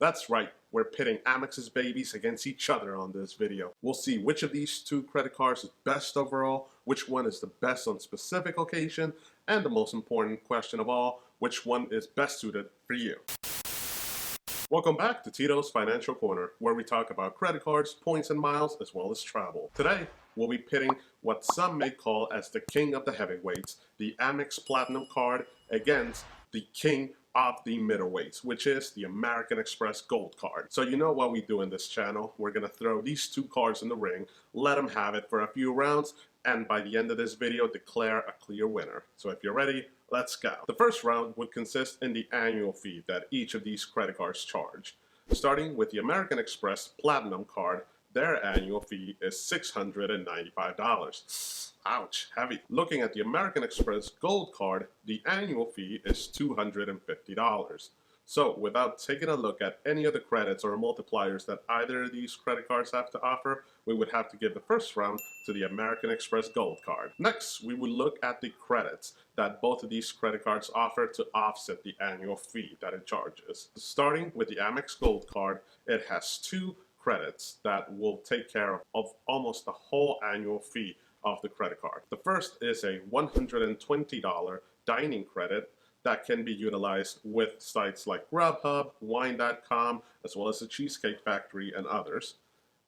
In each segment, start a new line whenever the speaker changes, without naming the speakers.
That's right, we're pitting Amex's babies against each other on this video. We'll see which of these two credit cards is best overall, which one is the best on specific occasion, and the most important question of all, which one is best suited for you. Welcome back to Tito's Financial Corner, where we talk about credit cards, points and miles, as well as travel. Today, we'll be pitting what some may call as the king of the heavyweights, the Amex Platinum Card, against the king of the middleweights, which is the American Express Gold Card. So you know what we do in this channel. We're going to throw these two cards in the ring, let them have it for a few rounds, and by the end of this video, declare a clear winner. So if you're ready, let's go. The first round would consist in the annual fee that each of these credit cards charge. Starting with the American Express Platinum Card, their annual fee is $695. Ouch, heavy. Looking at the American Express Gold Card, the annual fee is $250. So without taking a look at any of the credits or multipliers that either of these credit cards have to offer, we would have to give the first round to the American Express Gold Card. Next, we would look at the credits that both of these credit cards offer to offset the annual fee that it charges. Starting with the Amex Gold Card, it has two credits that will take care of almost the whole annual fee of the credit card. The first is a $120 dining credit that can be utilized with sites like Grubhub, Wine.com, as well as the Cheesecake Factory and others.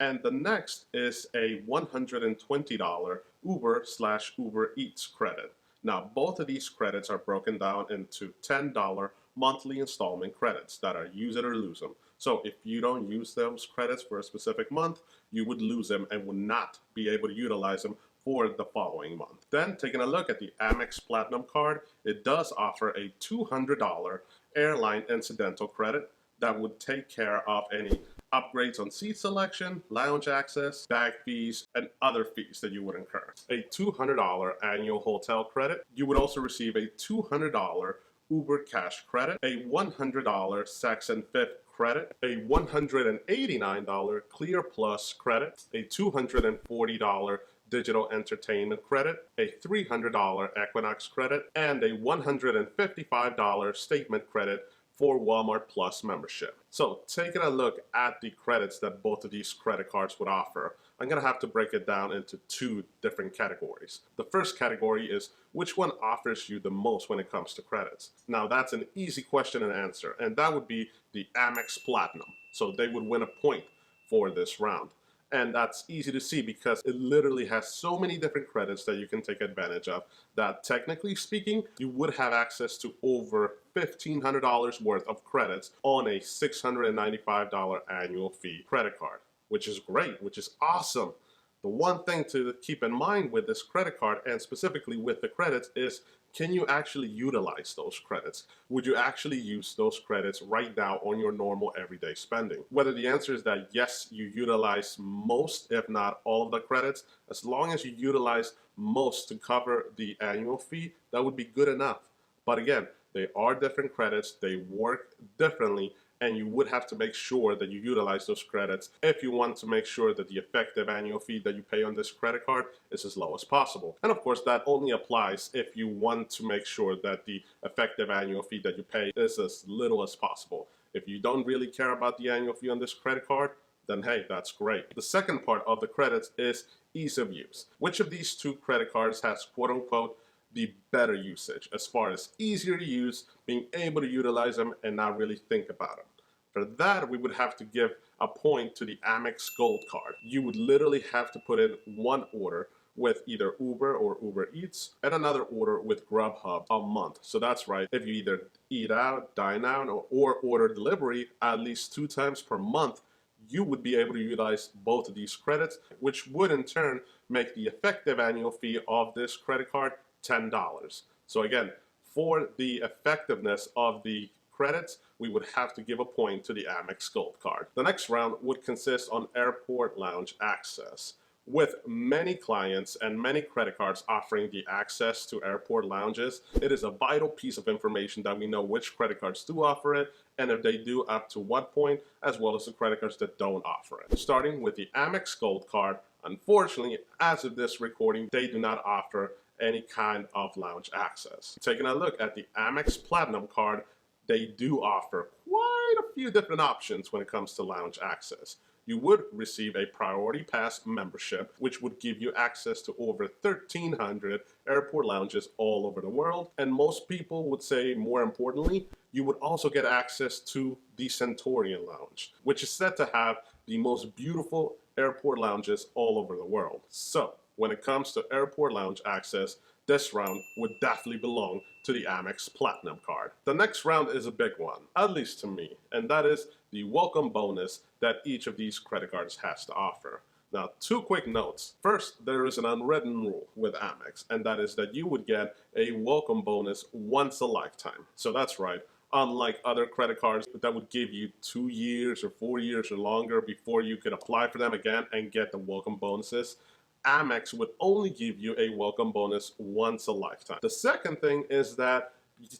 And the next is a $120 Uber/Uber Eats credit. Now, both of these credits are broken down into $10 monthly installment credits that are use it or lose them. So if you don't use those credits for a specific month, you would lose them and would not be able to utilize them for the following month. Then, taking a look at the Amex Platinum Card, it does offer a $200 airline incidental credit that would take care of any upgrades on seat selection, lounge access, bag fees, and other fees that you would incur. A $200 annual hotel credit. You would also receive a $200 Uber Cash credit, a $100 Saks and Fifth credit, a $189 Clear Plus credit, a $240 Digital Entertainment credit, a $300 Equinox credit, and a $155 statement credit for Walmart Plus membership. So taking a look at the credits that both of these credit cards would offer, I'm going to have to break it down into two different categories. The first category is which one offers you the most when it comes to credits. Now that's an easy question and answer, and that would be the Amex Platinum. So they would win a point for this round. And that's easy to see because it literally has so many different credits that you can take advantage of that, technically speaking, you would have access to over $1,500 worth of credits on a $695 annual fee credit card, which is great, which is awesome. The one thing to keep in mind with this credit card, and specifically with the credits, is can you actually utilize those credits? Would you actually use those credits right now on your normal everyday spending? Whether the answer is that yes, you utilize most, if not all of the credits, as long as you utilize most to cover the annual fee, that would be good enough. But again, they are different credits, they work differently, and you would have to make sure that you utilize those credits if you want to make sure that the effective annual fee that you pay on this credit card is as low as possible. And of course, that only applies if you want to make sure that the effective annual fee that you pay is as little as possible. If you don't really care about the annual fee on this credit card, then hey, that's great. The second part of the credits is ease of use. Which of these two credit cards has quote-unquote the better usage as far as easier to use, being able to utilize them and not really think about them? For that, we would have to give a point to the Amex Gold Card. You would literally have to put in one order with either Uber or Uber Eats and another order with Grubhub a month. So that's right, if you either eat out, dine out, or order delivery at least 2 times per month, you would be able to utilize both of these credits, which would in turn make the effective annual fee of this credit card $10. So again, for the effectiveness of the credits, we would have to give a point to the Amex Gold Card. The next round would consist on airport lounge access. With many clients and many credit cards offering the access to airport lounges, it is a vital piece of information that we know which credit cards do offer it, and if they do, up to what point, as well as the credit cards that don't offer it. Starting with the Amex Gold Card, unfortunately, as of this recording, they do not offer any kind of lounge access. Taking a look at the Amex Platinum Card, they do offer quite a few different options when it comes to lounge access. You would receive a Priority Pass membership, which would give you access to over 1,300 airport lounges all over the world. And most people would say, more importantly, you would also get access to the Centurion Lounge, which is said to have the most beautiful airport lounges all over the world. So, when it comes to airport lounge access, this round would definitely belong to the Amex Platinum card. The next round is a big one, at least to me, and that is the welcome bonus that each of these credit cards has to offer. Now, two quick notes. First, there is an unwritten rule with Amex, and that is that you would get a welcome bonus once a lifetime. So that's right. Unlike other credit cards that would give you 2 years or 4 years or longer before you could apply for them again and get the welcome bonuses, Amex would only give you a welcome bonus once a lifetime. The second thing is that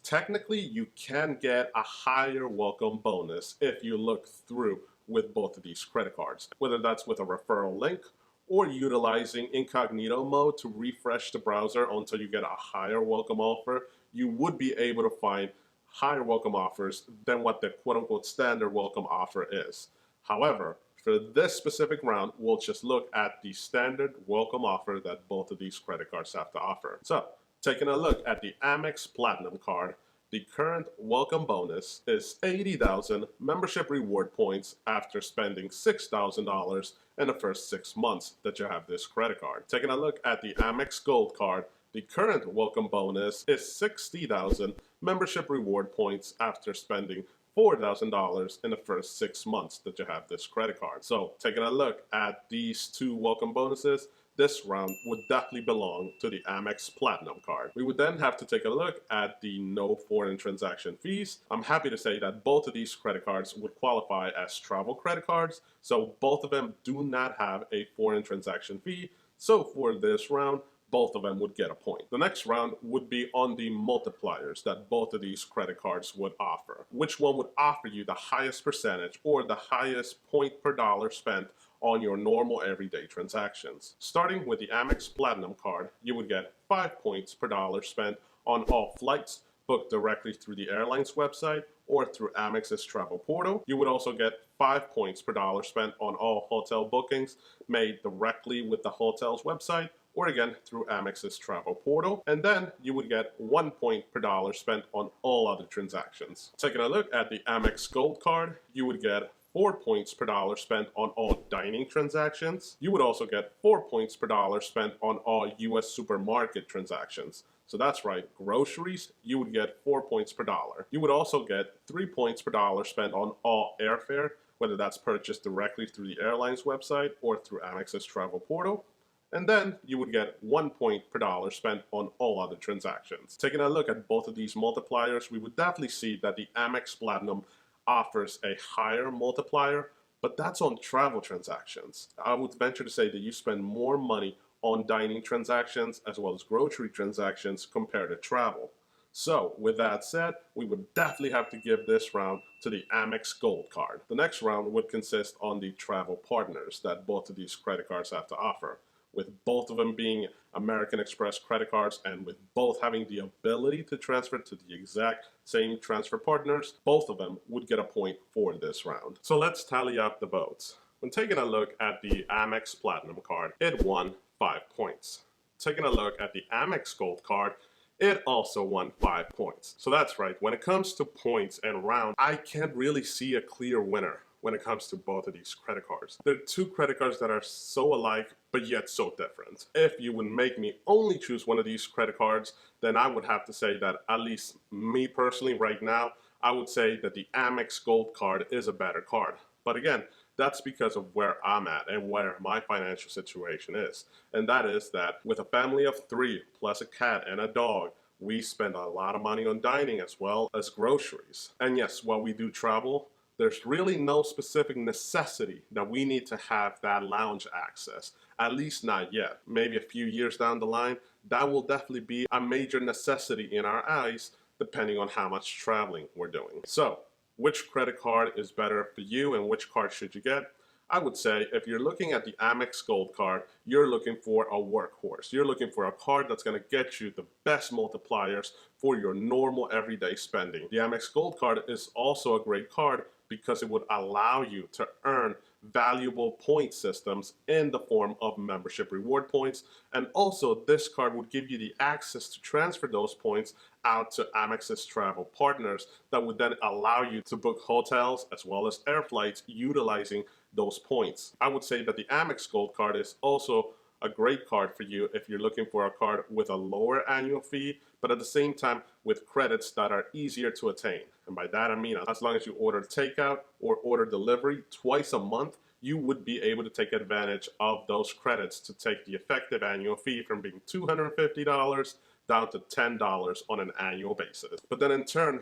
technically you can get a higher welcome bonus if you look through with both of these credit cards, whether that's with a referral link or utilizing incognito mode to refresh the browser until you get a higher welcome offer. You would be able to find higher welcome offers than what the quote-unquote standard welcome offer is. However, for this specific round, we'll just look at the standard welcome offer that both of these credit cards have to offer. So, taking a look at the Amex Platinum card, the current welcome bonus is 80,000 membership reward points after spending $6,000 in the first 6 months that you have this credit card. Taking a look at the Amex Gold card, the current welcome bonus is 60,000 membership reward points after spending $4,000 in the first 6 months that you have this credit card. So, taking a look at these two welcome bonuses, this round would definitely belong to the Amex Platinum card. We would then have to take a look at the no foreign transaction fees. I'm happy to say that both of these credit cards would qualify as travel credit cards, so both of them do not have a foreign transaction fee. So for this round, both of them would get a point. The next round would be on the multipliers that both of these credit cards would offer. Which one would offer you the highest percentage or the highest point per dollar spent on your normal everyday transactions? Starting with the Amex Platinum card, you would get 5 points per dollar spent on all flights booked directly through the airline's website or through Amex's travel portal. You would also get 5 points per dollar spent on all hotel bookings made directly with the hotel's website or again through Amex's travel portal. And then you would get 1 point per dollar spent on all other transactions. Taking a look at the Amex Gold card, you would get 4 points per dollar spent on all dining transactions. You would also get 4 points per dollar spent on all US supermarket transactions. So that's right, groceries, you would get 4 points per dollar. You would also get 3 points per dollar spent on all airfare, whether that's purchased directly through the airline's website or through Amex's travel portal. And then you would get 1 point per dollar spent on all other transactions. Taking a look at both of these multipliers, we would definitely see that the Amex Platinum offers a higher multiplier, but that's on travel transactions. I would venture to say that you spend more money on dining transactions as well as grocery transactions compared to travel. So, with that said, we would definitely have to give this round to the Amex Gold card. The next round would consist on the travel partners that both of these credit cards have to offer, with both of them being American Express credit cards and with both having the ability to transfer to the exact same transfer partners, both of them would get a point for this round. So let's tally up the votes. When taking a look at the Amex Platinum card, it won 5 points. Taking a look at the Amex Gold card, it also won 5 points. So that's right, when it comes to points and round, I can't really see a clear winner when it comes to both of these credit cards. They're two credit cards that are so alike, but yet so different. If you would make me only choose one of these credit cards, then I would have to say that, at least me personally right now, I would say that the Amex Gold card is a better card. But again, that's because of where I'm at and where my financial situation is. And that is that with a family of 3 plus a cat and a dog, we spend a lot of money on dining as well as groceries. And yes, while we do travel, there's really no specific necessity that we need to have that lounge access, at least not yet. Maybe a few years down the line, that will definitely be a major necessity in our eyes, depending on how much traveling we're doing. So, which credit card is better for you and which card should you get? I would say if you're looking at the Amex Gold Card, you're looking for a workhorse. You're looking for a card that's going to get you the best multipliers for your normal everyday spending. The Amex Gold Card is also a great card because it would allow you to earn valuable point systems in the form of membership reward points. And also this card would give you the access to transfer those points out to Amex's travel partners that would then allow you to book hotels as well as air flights utilizing those points. I would say that the Amex Gold Card is also a great card for you if you're looking for a card with a lower annual fee, but at the same time with credits that are easier to attain. And by that I mean as long as you order takeout or order delivery twice a month, you would be able to take advantage of those credits to take the effective annual fee from being $250 down to $10 on an annual basis. But then in turn,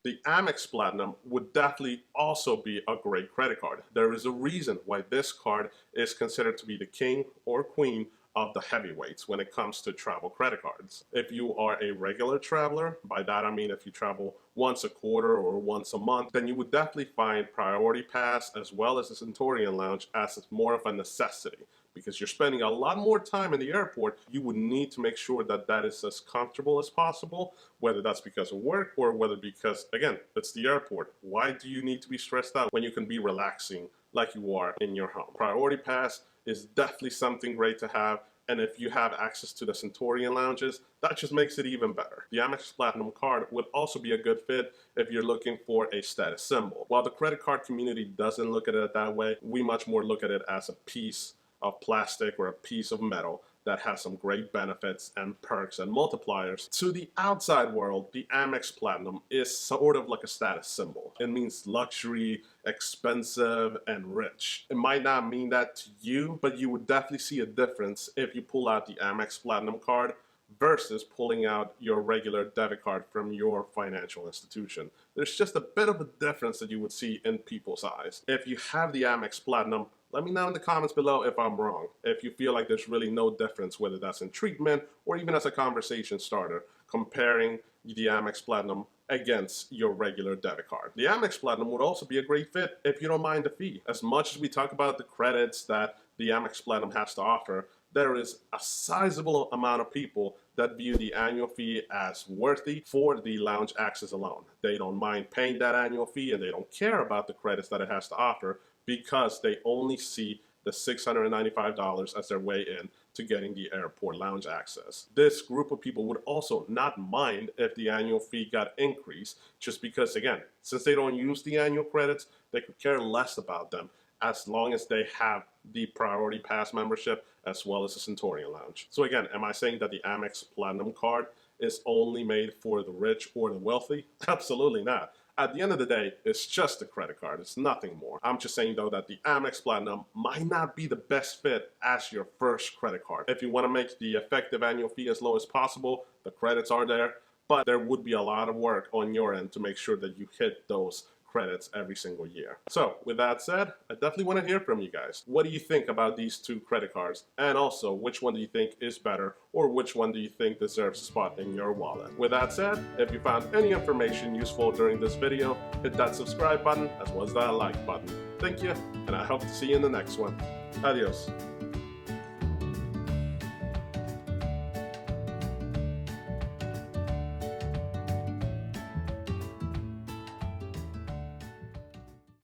the Amex Platinum would definitely also be a great credit card. There is a reason why this card is considered to be the king or queen of the heavyweights when it comes to travel credit cards. If you are a regular traveler, by that I mean if you travel once a quarter or once a month, then you would definitely find Priority Pass as well as the Centurion Lounge as more of a necessity. Because you're spending a lot more time in the airport, you would need to make sure that that is as comfortable as possible, whether that's because of work or whether because, again, it's the airport. Why do you need to be stressed out when you can be relaxing like you are in your home? Priority Pass is definitely something great to have, and if you have access to the Centurion Lounges, that just makes it even better. The Amex Platinum card would also be a good fit if you're looking for a status symbol. While the credit card community doesn't look at it that way, we much more look at it as a piece of plastic or a piece of metal that has some great benefits and perks and multipliers. To the outside world, the Amex Platinum is sort of like a status symbol. It means luxury, expensive, and rich. It might not mean that to you, but you would definitely see a difference if you pull out the Amex Platinum card versus pulling out your regular debit card from your financial institution. There's just a bit of a difference that you would see in people's eyes. If you have the Amex Platinum, let me know in the comments below if I'm wrong. If you feel like there's really no difference, whether that's in treatment or even as a conversation starter, comparing the Amex Platinum against your regular debit card. The Amex Platinum would also be a great fit if you don't mind the fee. As much as we talk about the credits that the Amex Platinum has to offer, there is a sizable amount of people that view the annual fee as worthy for the lounge access alone. They don't mind paying that annual fee and they don't care about the credits that it has to offer because they only see the $695 as their way in to getting the airport lounge access. This group of people would also not mind if the annual fee got increased just because, again, since they don't use the annual credits, they could care less about them as long as they have the Priority Pass membership as well as the Centurion Lounge. So again, am I saying that the Amex Platinum card is only made for the rich or the wealthy? Absolutely not. At the end of the day, it's just a credit card. It's nothing more. I'm just saying, though, that the Amex Platinum might not be the best fit as your first credit card. If you want to make the effective annual fee as low as possible, the credits are there, but there would be a lot of work on your end to make sure that you hit those credits every single year. So with that said, I definitely want to hear from you guys. What do you think about these two credit cards? And also, which one do you think is better, or which one do you think deserves a spot in your wallet? With that said, if you found any information useful during this video, hit that subscribe button as well as that like button. Thank you, and I hope to see you in the next one. Adios.